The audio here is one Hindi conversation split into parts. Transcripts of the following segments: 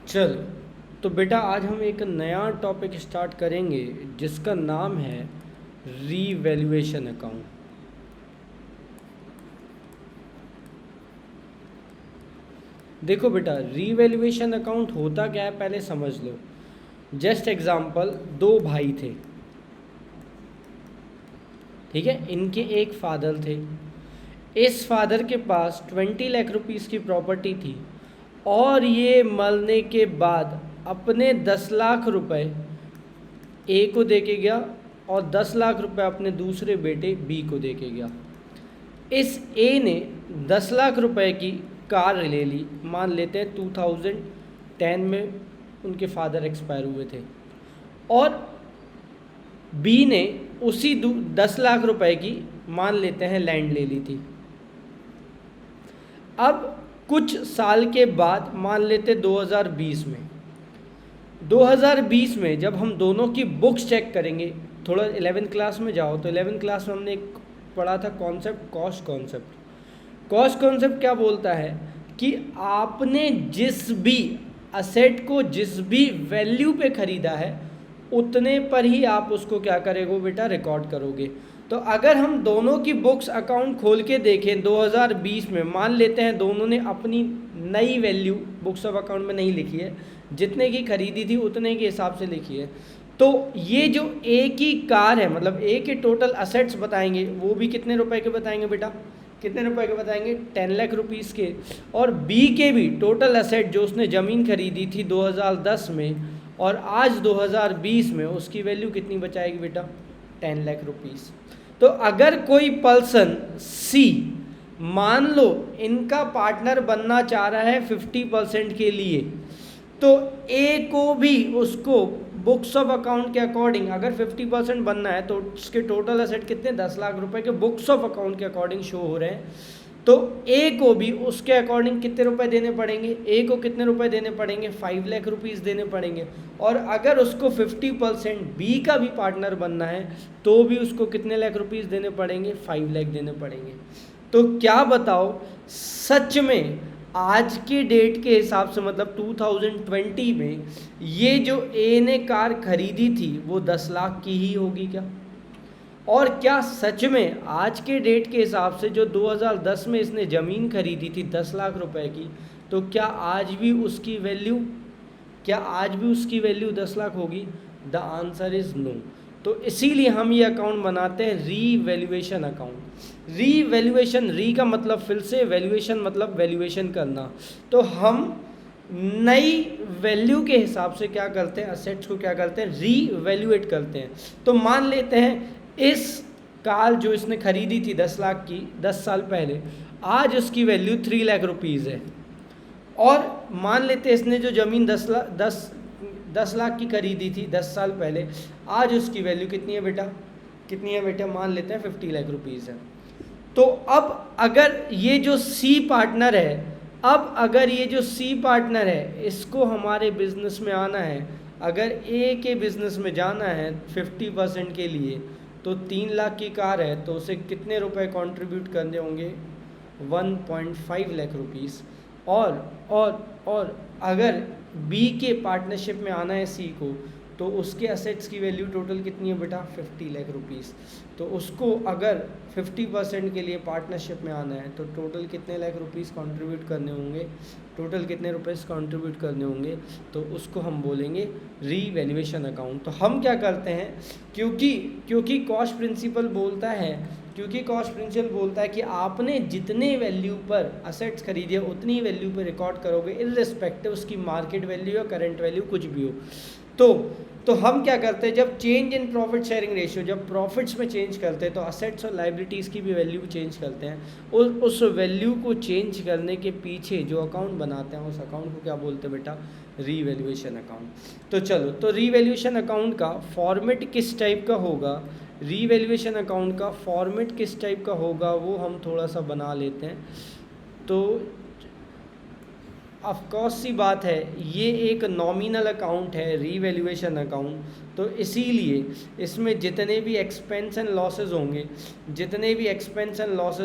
चलो, तो बेटा आज हम एक नया टॉपिक स्टार्ट करेंगे जिसका नाम है रीवैल्यूएशन अकाउंट। देखो बेटा, रीवैल्यूएशन अकाउंट होता क्या है पहले समझ लो। जस्ट एग्जांपल, दो भाई थे, ठीक है। इनके एक फादर थे। इस फादर के पास 20 लाख रुपीस की प्रॉपर्टी थी और ये मरने के बाद अपने 10 लाख रुपए ए को दे के गया और 10 लाख रुपए अपने दूसरे बेटे बी को दे के गया। इस ए ने 10 लाख रुपए की कार ले ली, मान लेते हैं 2010 में उनके फादर एक्सपायर हुए थे, और बी ने उसी 10 लाख रुपए की मान लेते हैं लैंड ले ली थी। अब कुछ साल के बाद, मान लेते 2020 में जब हम दोनों की बुक्स चेक करेंगे, थोड़ा 11th क्लास में जाओ तो 11th क्लास में हमने एक पढ़ा था concept, cost concept. Cost concept क्या बोलता है कि आपने जिस भी असेट को जिस भी वैल्यू पे ख़रीदा है उतने पर ही आप उसको क्या करोगे बेटा, रिकॉर्ड करोगे। तो अगर हम दोनों की बुक्स अकाउंट खोल के देखें 2020 में, मान लेते हैं दोनों ने अपनी नई वैल्यू बुक्स ऑफ अकाउंट में नहीं लिखी है, जितने की खरीदी थी उतने के हिसाब से लिखी है। तो ये जो ए की कार है, मतलब ए के टोटल असेट्स बताएंगे वो भी कितने रुपए के बताएंगे बेटा, कितने रुपए के बताएंगे, 10 लाख रुपीस के। और बी के भी टोटल असेट जो उसने ज़मीन खरीदी थी 2010 में और आज 2020 में, उसकी वैल्यू कितनी बचाएगी बेटा, 10 लाख रुपीस। तो अगर कोई पर्सन सी, मान लो इनका पार्टनर बनना चाह रहा है 50% के लिए, तो ए को भी उसको बुक्स ऑफ अकाउंट के अकॉर्डिंग अगर 50% बनना है तो उसके टोटल असेट कितने, 10 लाख रुपए के बुक्स ऑफ अकाउंट के अकॉर्डिंग शो हो रहे हैं। तो ए को भी उसके अकॉर्डिंग कितने रुपए देने पड़ेंगे, ए को कितने रुपए देने पड़ेंगे, 5 लाख रुपीस देने पड़ेंगे। और अगर उसको 50% बी का भी पार्टनर बनना है तो भी उसको कितने लाख रुपीस देने पड़ेंगे, 5 लाख देने पड़ेंगे। तो क्या बताओ, सच में आज के डेट के हिसाब से, मतलब 2020 में ये जो ए ने कार खरीदी थी वो 10 लाख की ही होगी क्या? और क्या सच में आज के डेट के हिसाब से जो 2010 में इसने ज़मीन खरीदी थी 10 लाख रुपए की, तो क्या आज भी उसकी वैल्यू 10 लाख होगी? The answer is no. तो इसीलिए हम ये अकाउंट बनाते हैं रीवैल्यूएशन अकाउंट। रीवैल्यूएशन, री का मतलब फिर से, वैल्यूएशन मतलब वैल्यूएशन करना। तो हम नई वैल्यू के हिसाब से क्या करते हैं, असेट्स को क्या करते हैं, रीवैल्यूएट करते हैं। तो मान लेते हैं इस कार जो इसने खरीदी थी 10 लाख की 10 साल पहले, आज उसकी वैल्यू 3 लाख रुपीज़ है। और मान लेते हैं इसने जो ज़मीन 10 लाख की खरीदी थी 10 साल पहले, आज उसकी वैल्यू कितनी है बेटा, कितनी है बेटा, मान लेते हैं 50 लाख रुपीज़ है। तो अब अगर ये जो सी पार्टनर है, इसको हमारे बिजनेस में आना है, अगर ए के बिजनेस में जाना है 50% के लिए, तो 3 लाख की कार है तो उसे कितने रुपए कंट्रीब्यूट करने होंगे, 1.5 लाख रुपीस। और अगर बी के पार्टनरशिप में आना है सी को, तो उसके असेट्स की वैल्यू टोटल कितनी है बेटा, 50 लाख रुपीस। तो उसको अगर 50% के लिए पार्टनरशिप में आना है तो टोटल कितने लाख रुपीस कंट्रीब्यूट करने होंगे, तो उसको हम बोलेंगे रीवैल्यूएशन अकाउंट। तो हम क्या करते हैं, क्योंकि कॉस्ट प्रिंसिपल बोलता है कि आपने जितने वैल्यू पर असेट्स खरीदे उतनी वैल्यू पर रिकॉर्ड करोगे, इर्रेस्पेक्टिव उसकी मार्केट वैल्यू या करंट वैल्यू कुछ भी हो। तो हम क्या करते हैं, जब change in profit sharing ratio, जब प्रॉफिट्स में चेंज करते हैं तो असेट्स और लाइबिलिटीज़ की भी वैल्यू चेंज करते हैं। उस वैल्यू को चेंज करने के पीछे जो अकाउंट बनाते हैं उस अकाउंट को क्या बोलते हैं बेटा, रीवैल्यूएशन अकाउंट। तो चलो, तो रीवैल्यूएशन अकाउंट का फॉर्मेट किस टाइप का होगा, वो हम थोड़ा सा बना लेते हैं। तो ऑफकोर्स सी बात है, ये एक नॉमिनल अकाउंट है रीवैल्यूएशन अकाउंट, तो इसीलिए इसमें जितने भी एक्सपेंस एंड लॉसेज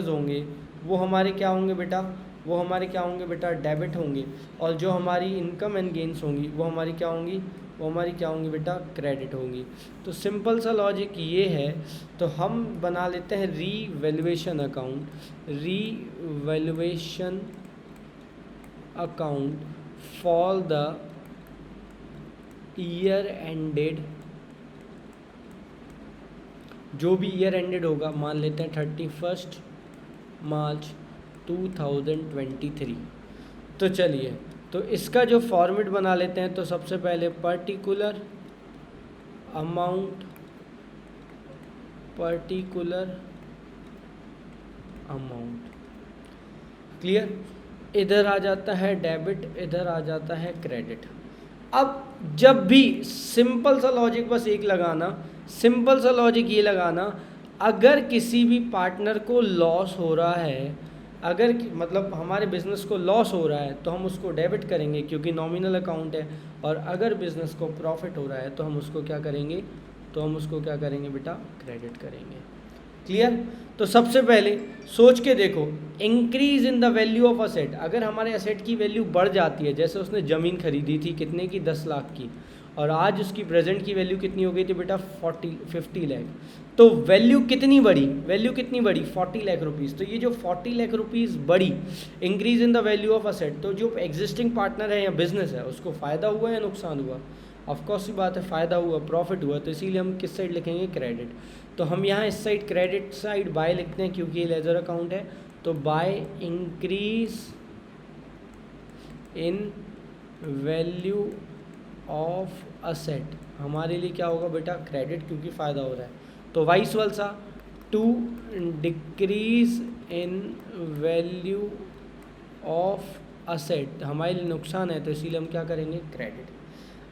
होंगे वो हमारे क्या होंगे बेटा, वो हमारे क्या होंगे बेटा, डेबिट होंगे, और जो हमारी इनकम एंड गेन्स होंगी वो हमारी क्या होंगी, वो हमारी क्या होंगी बेटा, क्रेडिट होंगी। तो सिंपल सा लॉजिक ये है। तो हम बना लेते हैं revaluation account, revaluation account for the year ended, जो भी ईयर एंडेड होगा, मान लेते हैं 31 मार्च 2023। तो चलिए, तो इसका जो फॉर्मेट बना लेते हैं, तो सबसे पहले particular amount, particular amount, clear. इधर आ जाता है डेबिट, इधर आ जाता है क्रेडिट। अब जब भी सिंपल सा लॉजिक बस एक लगाना, सिंपल सा लॉजिक ये लगाना, अगर किसी भी पार्टनर को लॉस हो रहा है, अगर मतलब हमारे बिज़नेस को लॉस हो रहा है तो हम उसको डेबिट करेंगे क्योंकि नॉमिनल अकाउंट है, और अगर बिज़नेस को प्रॉफिट हो रहा है तो हम उसको क्या करेंगे, तो हम उसको क्या करेंगे बेटा, क्रेडिट करेंगे। क्लियर। तो सबसे पहले सोच के देखो, increase in the value of asset, अगर हमारे असेट की वैल्यू बढ़ जाती है, जैसे उसने ज़मीन खरीदी थी कितने की, 10 लाख की, और आज उसकी प्रेजेंट की वैल्यू कितनी हो गई थी बेटा, 50 लाख। तो वैल्यू कितनी बढ़ी, वैल्यू कितनी बढ़ी, 40 लाख रुपीज़। तो ये जो 40 लाख रुपीज़ बढ़ी, increase in the value of asset, तो जो एग्जिस्टिंग पार्टनर है या बिजनेस है उसको फ़ायदा हुआ या नुकसान हुआ, ऑफकोर्स ही बात है, फ़ायदा हुआ, प्रॉफिट हुआ। तो इसीलिए हम किस साइड लिखेंगे, क्रेडिट। तो हम यहाँ इस साइड क्रेडिट साइड बाय लिखते हैं क्योंकि ये लेजर अकाउंट है। तो by increase in value of asset हमारे लिए क्या होगा बेटा, क्रेडिट, क्योंकि फ़ायदा हो रहा है। तो vice versa, to decrease in value of asset हमारे लिए नुकसान है, तो इसीलिए हम क्या करेंगे, क्रेडिट।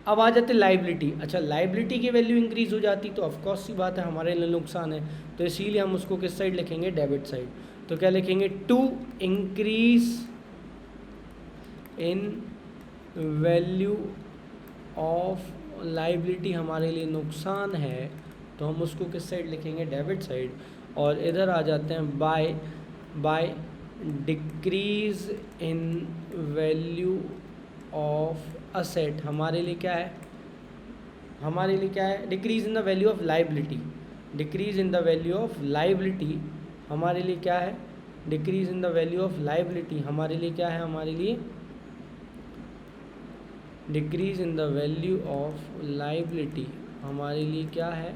अब आ जाते लाइबिलिटी। अच्छा, लाइबिलिटी की वैल्यू इंक्रीज हो जाती तो ऑफकोर्स सी बात है हमारे लिए नुकसान है, तो इसीलिए हम उसको किस साइड लिखेंगे, डेबिट साइड। तो क्या लिखेंगे, to increase in value of liability हमारे लिए नुकसान है, तो हम उसको किस साइड लिखेंगे, डेबिट साइड। और इधर आ जाते हैं by decrease in value of asset हमारे लिए क्या है, हमारे लिए क्या है, decrease in the value of liability, decrease in the value of liability हमारे लिए क्या है, decrease in the value of liability हमारे लिए क्या है, हमारे लिए decrease in the value of liability हमारे लिए क्या है,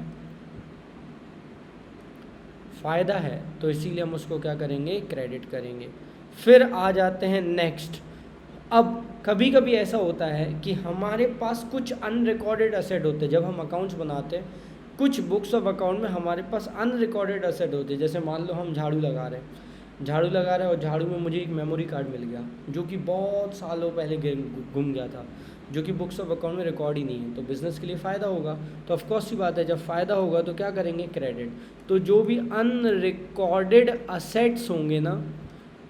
फ़ायदा है, तो इसीलिए हम उसको क्या करेंगे, क्रेडिट करेंगे। फिर आ जाते हैं नेक्स्ट। अब कभी कभी ऐसा होता है कि हमारे पास कुछ अनरिकॉर्डेड असेट होते हैं, जब हम अकाउंट्स बनाते हैं कुछ बुक्स ऑफ अकाउंट में हमारे पास अनरिकॉर्डेड असेट होते हैं। जैसे मान लो हम झाड़ू लगा रहे हैं, झाड़ू लगा रहे हैं और झाड़ू में मुझे एक मेमोरी कार्ड मिल गया जो कि बहुत सालों पहले गुम गया था, जो कि बुक्स ऑफ अकाउंट में रिकॉर्ड ही नहीं है। तो बिज़नेस के लिए फ़ायदा होगा, तो ऑफकोर्स ही बात है जब फ़ायदा होगा तो क्या करेंगे, क्रेडिट। तो जो भी अनरिकॉर्डेड असेट्स होंगे ना,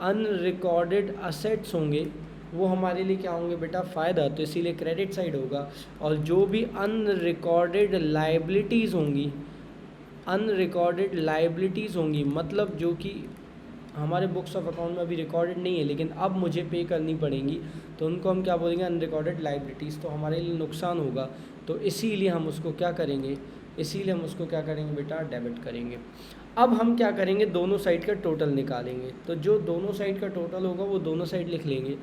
अनरिकॉर्डेड असेट्स होंगे वो हमारे लिए क्या होंगे बेटा, फ़ायदा, तो इसीलिए क्रेडिट साइड होगा। और जो भी अनरिकॉर्डेड लाइबिलिटीज़ होंगी, अनरिकॉर्डेड लाइबिलिटीज़ होंगी मतलब जो कि हमारे बुक्स ऑफ अकाउंट में अभी रिकॉर्डेड नहीं है लेकिन अब मुझे पे करनी पड़ेंगी, तो उनको हम क्या बोलेंगे, अनरिकॉर्डेड लाइबिलिटीज़, तो हमारे लिए नुकसान होगा, तो इसीलिए हम उसको क्या करेंगे, इसीलिए हम उसको क्या करेंगे बेटा, डेबिट करेंगे। अब हम क्या करेंगे, दोनों साइड का टोटल निकालेंगे, तो जो दोनों साइड का टोटल होगा वो दोनों साइड लिख लेंगे।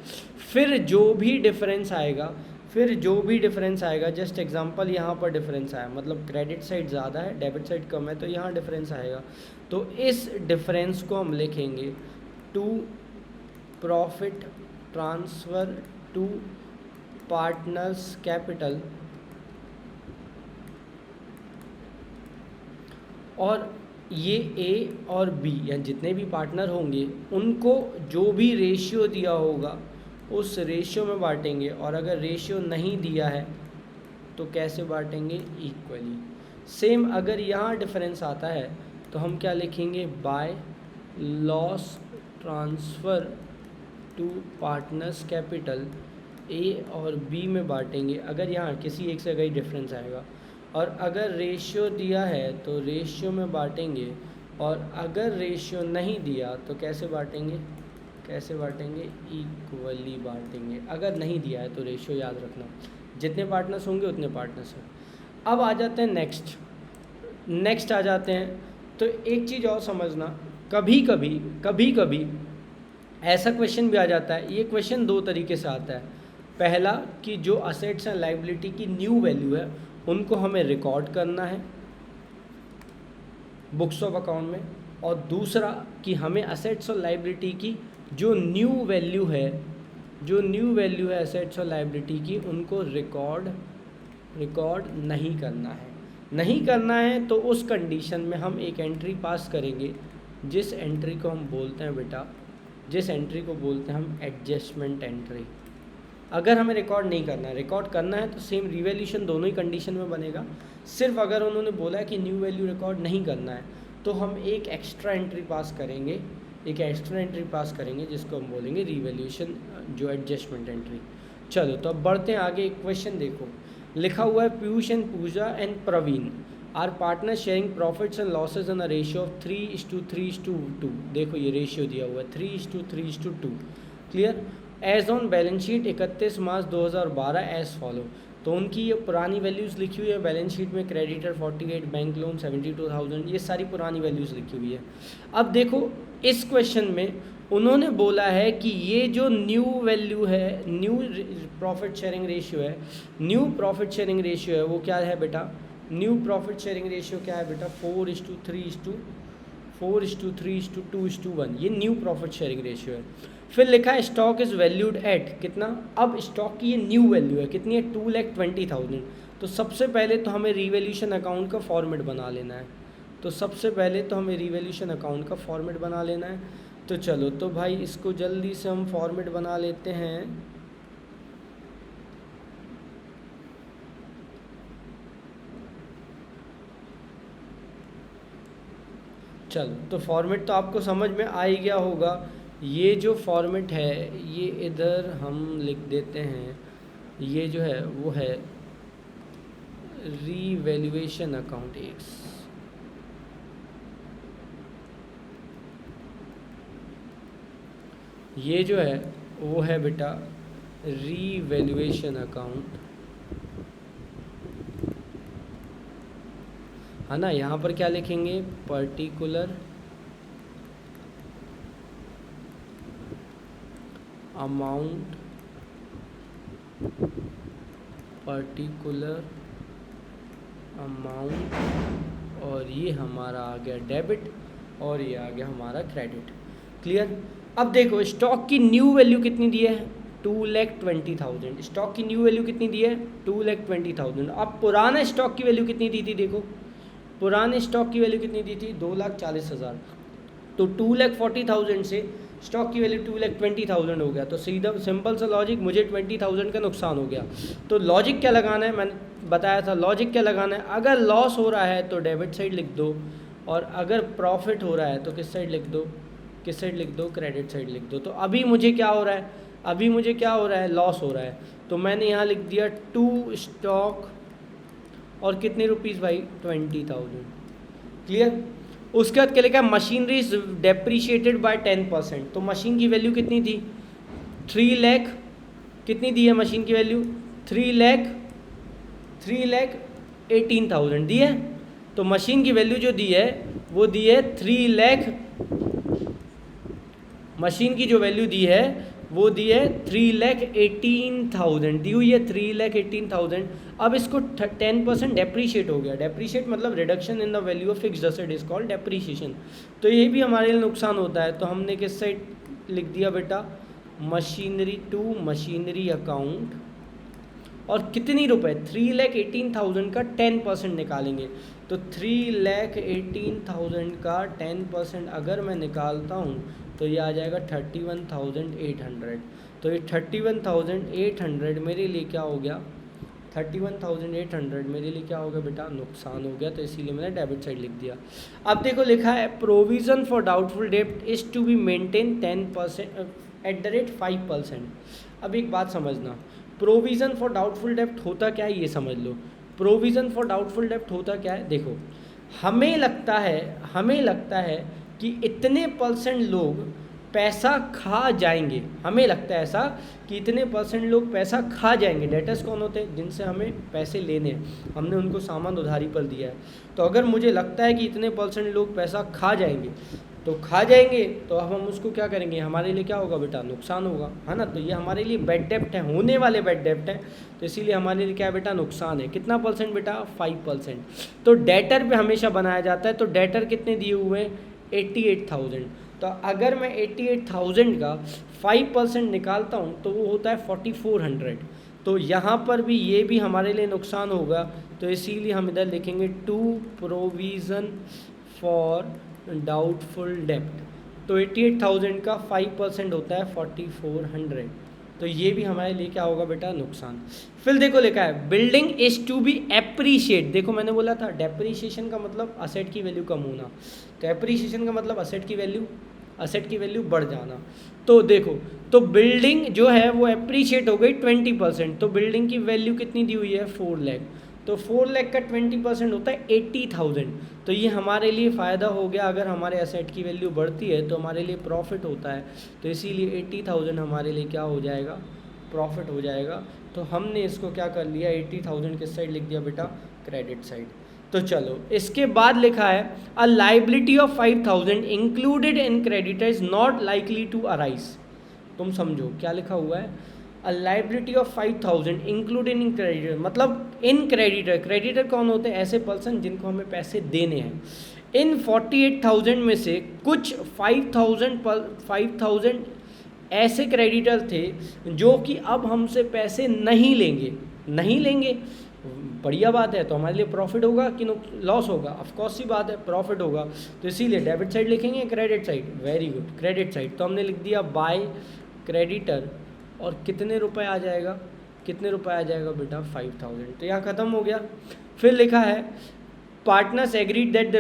फिर जो भी डिफरेंस आएगा, जस्ट एग्जांपल यहाँ पर डिफरेंस आया, मतलब क्रेडिट साइड ज़्यादा है डेबिट साइड कम है, तो यहाँ डिफरेंस आएगा, तो इस डिफरेंस को हम लिखेंगे to profit transfer to partners capital. और ये ए और बी या जितने भी पार्टनर होंगे उनको जो भी रेशियो दिया होगा उस रेशियो में बांटेंगे, और अगर रेशियो नहीं दिया है तो कैसे बांटेंगे, इक्वली। सेम अगर यहाँ डिफरेंस आता है तो हम क्या लिखेंगे, by loss transfer to partners capital, A और बी में बांटेंगे अगर यहाँ किसी एक से कहीं डिफरेंस आएगा, और अगर रेशियो दिया है तो रेशियो में बांटेंगे, और अगर रेशियो नहीं दिया तो कैसे बांटेंगे, कैसे बांटेंगे, इक्वली बांटेंगे। अगर नहीं दिया है तो रेशियो याद रखना, जितने पार्टनर्स होंगे उतने पार्टनर्स हैं। अब आ जाते हैं नेक्स्ट आ जाते हैं। तो एक चीज़ और समझना, कभी कभी ऐसा क्वेश्चन भी आ जाता है। ये क्वेश्चन दो तरीके से आता है। पहला कि जो असेट्स एंड लायबिलिटी की न्यू वैल्यू है उनको हमें रिकॉर्ड करना है बुक्स ऑफ अकाउंट में, और दूसरा कि हमें असेट्स और लायबिलिटी की जो न्यू वैल्यू है असेट्स और लायबिलिटी की, उनको रिकॉर्ड नहीं करना है। तो उस कंडीशन में हम एक एंट्री पास करेंगे, जिस एंट्री को हम बोलते हैं हम एडजस्टमेंट एंट्री। अगर हमें रिकॉर्ड करना है तो सेम रिवैल्यूएशन दोनों ही कंडीशन में बनेगा। सिर्फ अगर उन्होंने बोला है कि न्यू वैल्यू रिकॉर्ड नहीं करना है तो हम एक एक्स्ट्रा एंट्री पास करेंगे, जिसको हम बोलेंगे रिवैल्यूएशन, जो एडजस्टमेंट एंट्री। चलो तो अब बढ़ते हैं आगे। एक क्वेश्चन देखो, लिखा हुआ है Piyush and Pooja and Praveen are partner sharing profits and losses in a ratio of 3:3:2। देखो ये रेशियो दिया हुआ है 3:3:2। Clear? As on balance sheet 31 March 2012 as follow. तो उनकी ये पुरानी वैल्यूज़ लिखी हुई है बैलेंस शीट में। क्रेडिटर 48, बैंक लोन 72,000, ये सारी पुरानी वैल्यूज़ लिखी हुई है। अब देखो इस क्वेश्चन में उन्होंने बोला है कि ये जो न्यू वैल्यू है, न्यू प्रॉफिट शेयरिंग रेशियो है वो क्या है बेटा? न्यू प्रॉफिट शेयरिंग रेशियो क्या है बेटा? 4:3:2:1। ये न्यू प्रॉफिट शेयरिंग रेशियो है। फिर लिखा है स्टॉक इज़ वैल्यूड एट कितना? अब स्टॉक की ये न्यू वैल्यू है कितनी है? 2,20,000। तो सबसे पहले तो हमें रिवैल्यूएशन अकाउंट का फॉर्मेट बना लेना है। तो चलो तो भाई इसको जल्दी से हम फॉर्मेट बना लेते हैं। चलो तो फॉर्मेट तो आपको समझ में आ ही गया होगा। ये जो फॉर्मेट है ये इधर हम लिख देते हैं, ये जो है वो है रिवैल्यूएशन अकाउंट एक्स। ये जो है वो है बेटा रिवैल्यूएशन अकाउंट, है ना। यहाँ पर क्या लिखेंगे? पर्टिकुलर अमाउंट, और ये हमारा आ गया डेबिट और ये आ गया हमारा क्रेडिट। क्लियर? अब देखो स्टॉक की न्यू वैल्यू कितनी दी है? 2,20,000। स्टॉक की न्यू वैल्यू कितनी दी है? 2,20,000। अब पुराना स्टॉक की वैल्यू कितनी दी थी? देखो पुराने स्टॉक की वैल्यू कितनी दी थी? 2,40,000। तो 2,40,000 से स्टॉक की वैल्यू 2,20,000 हो गया। तो सीधा सिंपल सा लॉजिक, मुझे 20,000 का नुकसान हो गया। तो लॉजिक क्या लगाना है? मैंने बताया था लॉजिक क्या लगाना है। अगर लॉस हो रहा है तो डेबिट साइड लिख दो, और अगर प्रॉफिट हो रहा है तो किस साइड लिख दो? क्रेडिट साइड लिख दो। तो अभी मुझे क्या हो रहा है? लॉस हो रहा है। तो मैंने यहाँ लिख दिया 2 स्टॉक और कितने रुपीज़ भाई? 20,000। क्लियर? उसके बाद क्या लिखा है? Machinery is depreciated by 10%। तो मशीन की वैल्यू कितनी थी? 3 लाख। कितनी दी है मशीन की वैल्यू? 3,18,000 दी है। तो मशीन की वैल्यू जो दी है वो दी है 3 लाख। मशीन की जो वैल्यू दी है वो दी है 3,18,000 दी हुई है, 3,18,000। अब इसको 10% डेप्रीशिएट हो गया। डेप्रीशिएट मतलब reduction in the value of fixed asset is called depreciation. तो ये भी हमारे लिए नुकसान होता है। तो हमने किस साइड लिख दिया बेटा? Machinery to machinery account. और कितनी रुपए? 3,18,000 का 10% निकालेंगे। तो 3,18,000 का 10% अगर मैं निकालता हूँ तो ये आ जाएगा 31,800। तो ये 31,800 मेरे लिए क्या हो गया? 31,800 मेरे लिए क्या हो गया बेटा? नुकसान हो गया। तो इसीलिए मैंने डेबिट साइड लिख दिया। अब देखो लिखा है प्रोविज़न फॉर डाउटफुल डेब्ट इज़ टू बी मेंटेन 10% @5%। अब एक बात समझना, प्रोविज़न फॉर डाउटफुल डेब्ट होता क्या है ये समझ लो। प्रोविज़न फॉर डाउटफुल डेब्ट होता क्या है? देखो हमें लगता है कि इतने % लोग पैसा खा जाएंगे, हमें लगता है ऐसा कि इतने % लोग पैसा खा जाएंगे। डेटर्स कौन होते हैं? जिनसे हमें पैसे लेने हैं, हमने उनको सामान उधारी पर दिया है। तो अगर मुझे लगता है कि इतने % लोग पैसा खा जाएंगे, तो खा जाएंगे तो अब हम उसको क्या करेंगे, हमारे लिए क्या होगा बेटा, नुकसान होगा, है ना। तो ये हमारे लिए बैड डेप्ट है, होने वाले बैड डेप्ट है, तो इसीलिए हमारे लिए क्या है बेटा, नुकसान है। कितना % बेटा? 5%। तो डेटर पे हमेशा बनाया जाता है। तो डेटर कितने दिए हुए हैं? 88,000। तो अगर मैं 88,000 का 5% निकालता हूँ तो वो होता है 4400। तो यहाँ पर भी ये भी हमारे लिए नुकसान होगा, तो इसीलिए हम इधर लिखेंगे टू प्रोविज़न फॉर डाउटफुल डेप्ट। तो 88,000 का 5% होता है 4400। तो ये भी हमारे लिए क्या होगा बेटा, नुकसान। फिर देखो लिखा है building is to be appreciate. देखो मैंने बोला था डेप्रीशिएशन का मतलब असेट की वैल्यू कम होना, तो एप्रीशिएशन का मतलब असेट की वैल्यू बढ़ जाना। तो देखो, तो बिल्डिंग जो है वो एप्रीशिएट हो गई 20%। तो बिल्डिंग की वैल्यू कितनी दी हुई है? 4 लाख। तो 4 लाख का 20% होता है 80,000। तो ये हमारे लिए फ़ायदा हो गया, अगर हमारे असेट की वैल्यू बढ़ती है तो हमारे लिए प्रॉफिट होता है। तो इसीलिए 80,000 हमारे लिए क्या हो जाएगा, प्रॉफिट हो जाएगा। तो हमने इसको क्या कर लिया, 80,000 किस साइड लिख दिया बेटा, क्रेडिट साइड। तो चलो इसके बाद लिखा है a liability of 5,000 included in creditor is not likely to arise. तुम समझो क्या लिखा हुआ है, a liability of 5,000 included in creditor, मतलब इन क्रेडिटर। क्रेडिटर कौन होते हैं? ऐसे पर्सन जिनको हमें पैसे देने हैं। इन 48,000 में से कुछ 5,000 ऐसे क्रेडिटर थे जो कि अब हमसे पैसे नहीं लेंगे। बढ़िया बात है, तो हमारे लिए प्रॉफिट होगा कि लॉस होगा? ऑफकोर्स सी बात है, प्रॉफिट होगा। तो इसीलिए डेबिट साइड लिखेंगे, credit side. Very good, credit side. तो हमने लिख दिया बाय क्रेडिटर, और कितने रुपए आ जाएगा, बेटा 5,000। तो यहाँ ख़त्म हो गया। फिर लिखा है partners agreed that the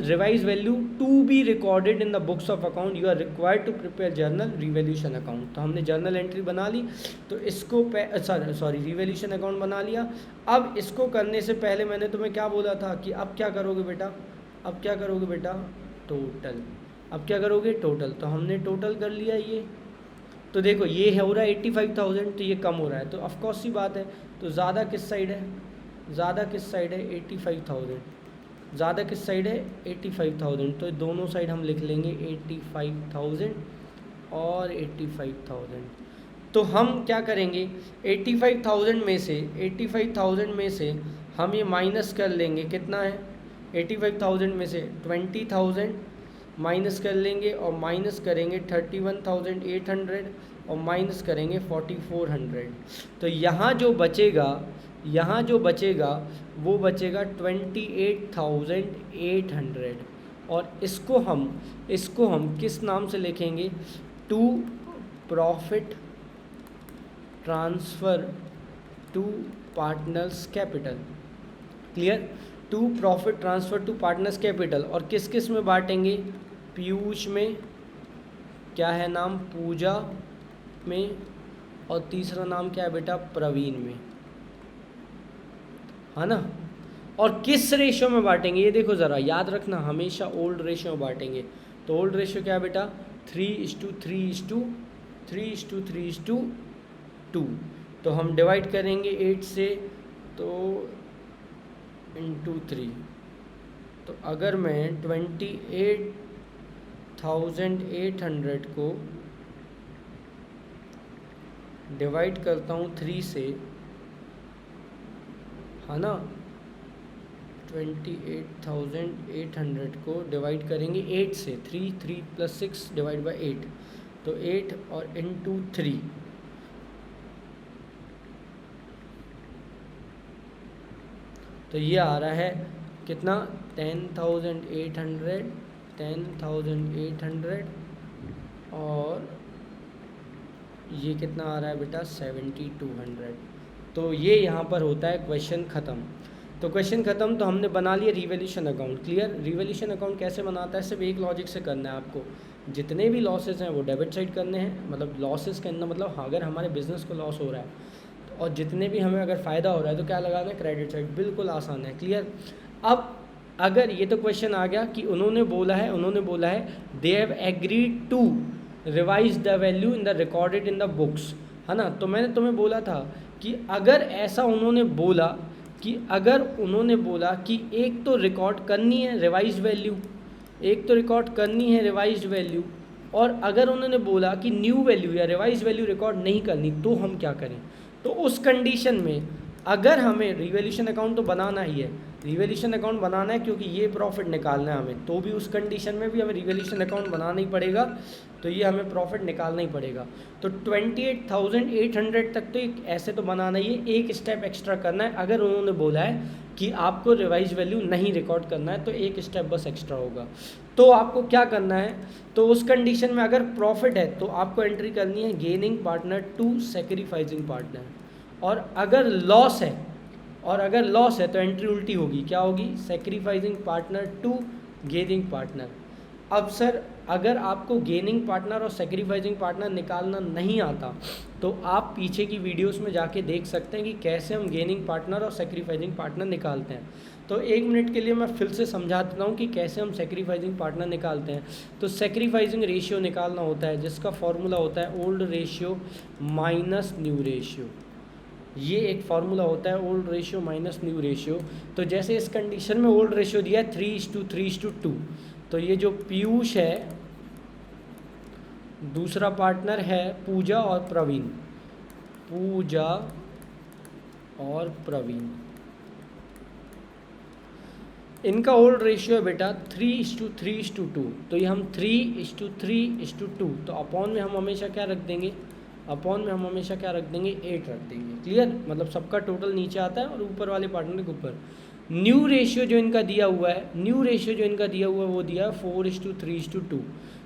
revise value to be recorded in the books of account, you are required to prepare journal revaluation account. तो हमने जर्नल एंट्री बना ली, तो इसको रिवैल्यूएशन अकाउंट बना लिया। अब इसको करने से पहले मैंने तुम्हें क्या बोला था कि अब क्या करोगे बेटा, टोटल। अब क्या करोगे, टोटल। तो हमने टोटल कर लिया ये। तो देखो ये है हो रहा है 85,000, तो ये कम हो रहा है, तो ऑफकोर्स सी बात है। तो ज़्यादा किस साइड है, 85,000। ज़्यादा किस साइड है, 85,000। तो दोनों साइड हम लिख लेंगे 85,000 और 85,000। तो हम क्या करेंगे, 85,000 में से हम ये माइनस कर लेंगे। कितना है 85,000 में से 20,000 माइनस कर लेंगे, और माइनस करेंगे 31,800, और माइनस करेंगे 4,400। तो यहाँ जो बचेगा वो बचेगा 28,800। और इसको हम किस नाम से लिखेंगे, to profit transfer to partners capital. Clear, to profit transfer to partners capital. और किस किस में बांटेंगे, पीयूष में, क्या है नाम, पूजा में, और तीसरा नाम क्या है बेटा, प्रवीण में, है ना। और किस रेशियो में बांटेंगे, ये देखो ज़रा याद रखना, हमेशा ओल्ड रेशियो में बांटेंगे। तो ओल्ड रेशियो क्या है बेटा, 3:3:2। तो हम डिवाइड करेंगे 8 से, तो इंटू 3। तो अगर मैं 28,800 को डिवाइड करता हूँ 3 से, है ना, 28,800 को डिवाइड करेंगे 8 से, 3 + 6 डिवाइड बाई 8, तो 8 और इंटू 3। तो ये आ रहा है कितना, 10,800, और ये कितना आ रहा है बेटा, 7,200। तो ये यहाँ पर होता है क्वेश्चन ख़त्म। तो क्वेश्चन ख़त्म, तो हमने बना लिया revaluation account. Clear, revaluation account कैसे बनाता है, सिर्फ एक लॉजिक से करना है आपको। जितने भी लॉसेस हैं वो डेबिट साइड करने हैं, मतलब लॉसेस करना मतलब अगर हमारे बिजनेस को लॉस हो रहा है, और जितने भी हमें अगर फ़ायदा हो रहा है तो क्या लगाना है, क्रेडिट साइड। बिल्कुल आसान है। क्लियर। अब अगर ये तो क्वेश्चन आ गया कि उन्होंने बोला है they have agreed to revise the value in the recorded in the books, है ना। तो मैंने तुम्हें बोला था कि अगर ऐसा उन्होंने बोला कि एक तो रिकॉर्ड करनी है रिवाइज वैल्यू, और अगर उन्होंने बोला कि न्यू वैल्यू या रिवाइज वैल्यू रिकॉर्ड नहीं करनी, तो हम क्या करें। तो उस कंडीशन में अगर हमें रिवैल्यूएशन अकाउंट तो बनाना ही है, रिवैल्यूएशन अकाउंट बनाना है क्योंकि ये प्रॉफिट निकालना है हमें, तो भी उस कंडीशन में भी हमें रिवैल्यूएशन अकाउंट बनाना ही पड़ेगा, तो ये हमें प्रॉफिट निकालना ही पड़ेगा। तो 28,800 तक तो एक ऐसे तो बनाना ही है, एक स्टेप एक्स्ट्रा करना है। अगर उन्होंने बोला है कि आपको रिवाइज वैल्यू नहीं रिकॉर्ड करना है, तो एक स्टेप बस एक्स्ट्रा होगा। तो आपको क्या करना है, तो उस कंडीशन में अगर प्रॉफिट है तो आपको एंट्री करनी है gaining partner to sacrificing partner, और अगर लॉस है तो एंट्री उल्टी होगी, क्या होगी, sacrificing partner to gaining partner. अब सर अगर आपको गेनिंग पार्टनर और सैक्रिफाइसिंग पार्टनर निकालना नहीं आता, तो आप पीछे की वीडियोस में जाके देख सकते हैं कि कैसे हम गेनिंग पार्टनर और सैक्रिफाइसिंग पार्टनर निकालते हैं। तो 1 मिनट के लिए मैं फिर से समझा देता हूँ कि कैसे हम सैक्रिफाइसिंग पार्टनर निकालते हैं। तो सैक्रिफाइसिंग रेशियो निकालना होता है, जिसका फॉर्मूला होता है old ratio minus new ratio. ये एक फार्मूला होता है old ratio minus new ratio. तो जैसे इस कंडीशन में ओल्ड रेशियो दिया है 3:3:2, तो ये जो पीयूष है, दूसरा पार्टनर है पूजा और प्रवीण, इनका ओल्ड रेशियो है बेटा 3:3:2। तो ये हम 3:3:2, तो अपॉन में हम हमेशा क्या रख देंगे, 8 रख देंगे। क्लियर, मतलब सबका टोटल नीचे आता है और ऊपर वाले पार्टनर के ऊपर। न्यू रेशियो जो इनका दिया हुआ है वो दिया है 4:3:2।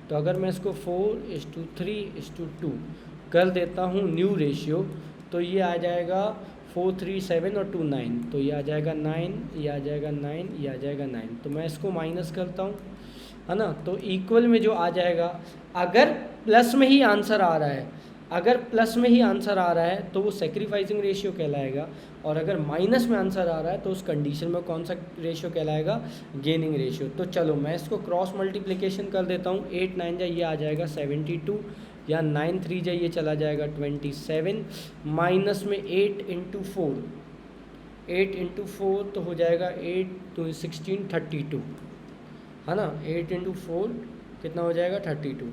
तो अगर मैं इसको 4:3:2 कर देता हूँ न्यू रेशियो, तो ये आ जाएगा 4, 3, 7 और 2, 9। तो ये आ जाएगा 9, ये आ जाएगा 9, ये आ जाएगा 9। तो मैं इसको माइनस करता हूँ, है ना। तो इक्वल में जो आ जाएगा, अगर प्लस में ही आंसर आ रहा है तो वो सैक्रिफाइसिंग रेशियो कहलाएगा, और अगर माइनस में आंसर आ रहा है तो उस कंडीशन में कौन सा रेशियो कहलाएगा, गेनिंग रेशियो। तो चलो मैं इसको क्रॉस मल्टीप्लिकेशन कर देता हूँ। 8 9 जा ये आ जाएगा 72, या 9 3 जा ये चला जाएगा 27, माइनस में 8 × 4 तो हो जाएगा 8 2 16 32, है ना। 8 × 4 कितना हो जाएगा 32।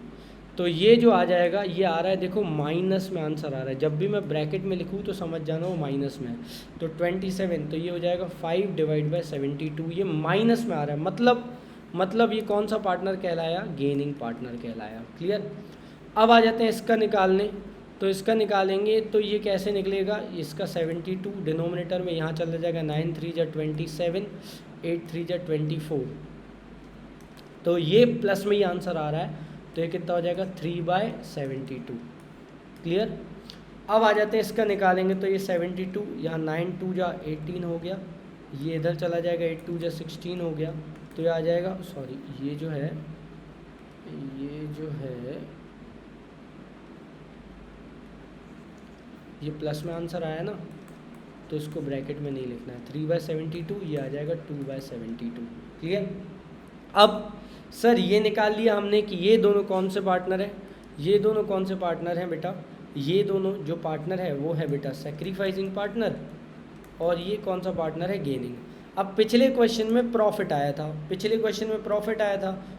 तो ये जो आ जाएगा, ये आ रहा है देखो माइनस में आंसर आ रहा है। जब भी मैं ब्रैकेट में लिखूँ तो समझ जाना वो माइनस में है। तो 27, तो ये हो जाएगा 5/72, ये माइनस में आ रहा है, मतलब ये कौन सा पार्टनर कहलाया, गेनिंग पार्टनर कहलाया। क्लियर। अब आ जाते हैं इसका निकालने। तो इसका निकालेंगे तो ये कैसे निकलेगा, इसका 72 डिनोमिनेटर में यहाँ चला जाएगा, 9 3 जा 27, 8 3 जा 24। तो ये प्लस में ही आंसर आ रहा है, तो ये कितना हो जाएगा 3/72। क्लियर। अब आ जाते हैं इसका निकालेंगे। तो ये 72, यहाँ 9 2 जा 18 हो गया, ये इधर चला जाएगा 8 2 जा 16 हो गया। तो ये आ जाएगा, सॉरी ये जो है ये प्लस में आंसर आया ना, तो इसको ब्रैकेट में नहीं लिखना है। 3/72, ये आ जाएगा 2/72। क्लियर। अब सर ये निकाल लिया हमने कि ये दोनों कौन से पार्टनर हैं, बेटा, ये दोनों जो पार्टनर है वो है बेटा सैक्रिफाइसिंग पार्टनर, और ये कौन सा पार्टनर है, गेनिंग। अब पिछले क्वेश्चन में प्रॉफिट आया था,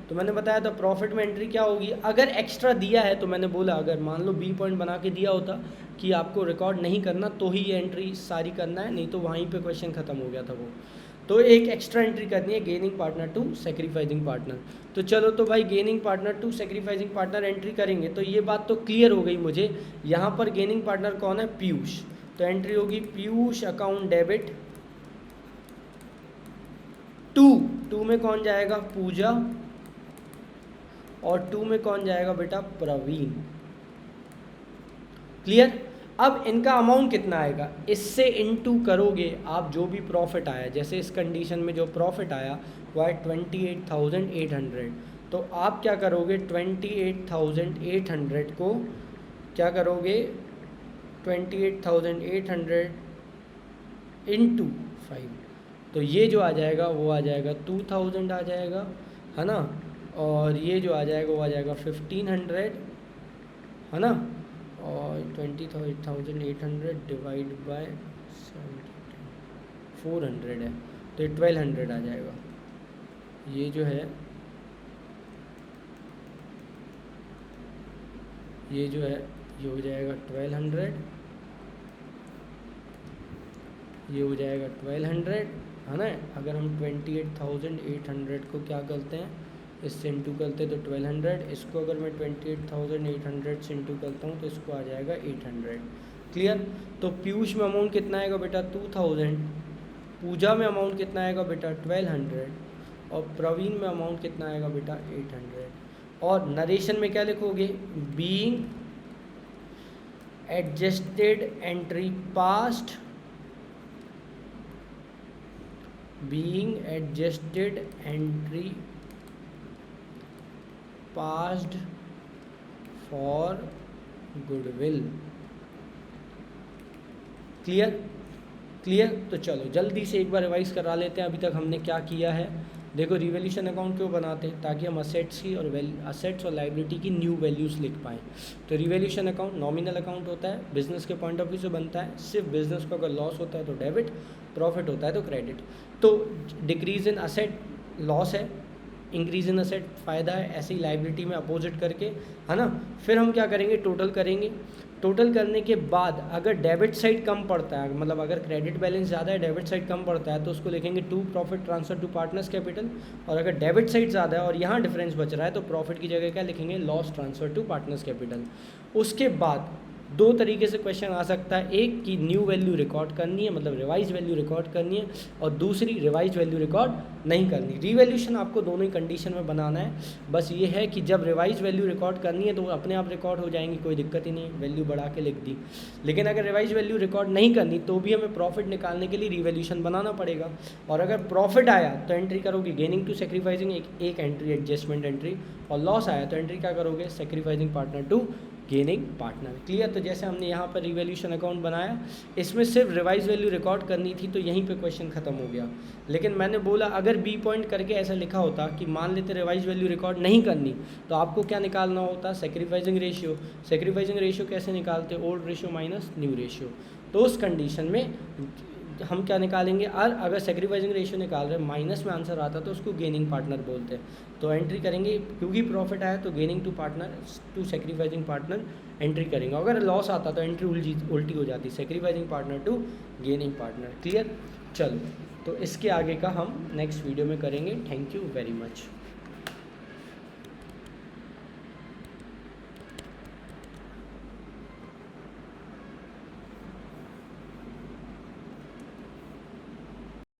तो मैंने बताया था प्रॉफिट में एंट्री क्या होगी। अगर एक्स्ट्रा दिया है तो मैंने बोला, अगर मान लो बी पॉइंट बना के दिया होता कि आपको रिकॉर्ड नहीं करना तो ही ये एंट्री सारी करना है, नहीं तो वहीं पे क्वेश्चन ख़त्म हो गया था वो। तो एक एक्स्ट्रा एंट्री करनी है gaining partner to sacrificing partner. तो चलो तो भाई gaining partner to sacrificing partner entry करेंगे। तो ये बात तो क्लियर हो गई मुझे, यहाँ पर गेनिंग पार्टनर कौन है, पीयूष। तो एंट्री होगी पीयूष अकाउंट डेबिट टू में कौन जाएगा, पूजा, और 2 में कौन जाएगा बेटा, प्रवीण। क्लियर। अब इनका अमाउंट कितना आएगा, इससे इनटू करोगे आप जो भी प्रॉफिट आया, जैसे इस कंडीशन में जो प्रॉफिट आया वो है 28,800। तो आप क्या करोगे, 28,800 को क्या करोगे, 28,800 × 5, तो ये जो आ जाएगा वो आ जाएगा 2000 आ जाएगा, है ना। और ये जो आ जाएगा वो आ जाएगा 1500 है ना, और 20,800 डिवाइड बाय 400 है तो 1200 आ जाएगा। ये जो है ये हो जाएगा 1200, ये हो जाएगा 1200, है ना। अगर हम 28,800 को क्या करते हैं, इससे इंटू करते हैं तो 1200, इसको अगर मैं 28,800 से इंटू करता हूँ तो इसको आ जाएगा 800। क्लियर। तो पीयूष में अमाउंट कितना आएगा बेटा 2000, पूजा में अमाउंट कितना आएगा बेटा 1200, और प्रवीण में अमाउंट कितना आएगा बेटा 800। और नरेशन में क्या लिखोगे, being adjusted entry past, being adjusted entry passed for goodwill। Clear. तो चलो जल्दी से एक बार रिवाइज करा लेते हैं अभी तक हमने क्या किया है। देखो रिवैल्यूएशन अकाउंट क्यों बनाते हैं, ताकि हम असेट्स और लाइबिलिटी की न्यू वैल्यूज़ लिख पाएँ। तो रिवैल्यूएशन अकाउंट नॉमिनल अकाउंट होता है, बिजनेस के पॉइंट ऑफ व्यू से बनता है। सिर्फ बिजनेस को अगर लॉस होता है तो डेबिट, प्रॉफिट होता है तो क्रेडिट। तो डिक्रीज इन असेट लॉस है, इंक्रीज इन असेट फ़ायदा है, ऐसे ही लाइबिलिटी में अपोजिट करके, है ना। फिर हम क्या करेंगे, टोटल करेंगे। टोटल करने के बाद अगर डेबिट साइड कम पड़ता है, मतलब अगर क्रेडिट बैलेंस ज़्यादा है, डेबिट साइड कम पड़ता है, तो उसको लिखेंगे to profit transfer to partners capital. और अगर डेबिट साइड ज़्यादा है और यहाँ डिफरेंस बच रहा है तो प्रॉफिट की जगह क्या लिखेंगे, loss transfer to partners capital. उसके बाद दो तरीके से क्वेश्चन आ सकता है, एक कि न्यू वैल्यू रिकॉर्ड करनी है, मतलब रिवाइज वैल्यू रिकॉर्ड करनी है, और दूसरी रिवाइज वैल्यू रिकॉर्ड नहीं करनी। रिवैल्यूएशन आपको दोनों ही कंडीशन में बनाना है। बस ये है कि जब रिवाइज वैल्यू रिकॉर्ड करनी है तो अपने आप रिकॉर्ड हो जाएंगी, कोई दिक्कत ही नहीं, वैल्यू बढ़ा के लिख दी। लेकिन अगर रिवाइज वैल्यू रिकॉर्ड नहीं करनी तो भी हमें प्रॉफिट निकालने के लिए रिवैल्यूएशन बनाना पड़ेगा। और अगर प्रॉफिट आया तो एंट्री करोगे गेनिंग टू सेक्रीफाइसिंग, एक एंट्री एडजस्टमेंट एंट्री, और लॉस आया तो एंट्री क्या करोगे, sacrificing partner to gaining partner. Clear. तो जैसे हमने यहाँ पर रिवैल्यूएशन अकाउंट बनाया, इसमें सिर्फ रिवाइज वैल्यू रिकॉर्ड करनी थी तो यहीं पे क्वेश्चन खत्म हो गया। लेकिन मैंने बोला अगर बी पॉइंट करके ऐसा लिखा होता कि मान लेते रिवाइज वैल्यू रिकॉर्ड नहीं करनी, तो आपको क्या निकालना होता, सेक्रीफाइसिंग रेशियो। सेक्रीफाइसिंग रेशियो कैसे निकालते, old ratio minus new ratio. तो उस कंडीशन में हम क्या निकालेंगे, और अगर सेक्रीफाइसिंग रेशियो निकाल रहे हैं माइनस में आंसर आता तो उसको गेनिंग पार्टनर बोलते हैं। तो एंट्री करेंगे, क्योंकि प्रॉफिट आया तो gaining to partner to sacrificing partner entry करेंगे। अगर लॉस आता तो एंट्री उल्टी हो जाती, sacrificing partner to gaining partner. Clear. चलो तो इसके आगे का हम नेक्स्ट वीडियो में करेंगे। Thank you very much.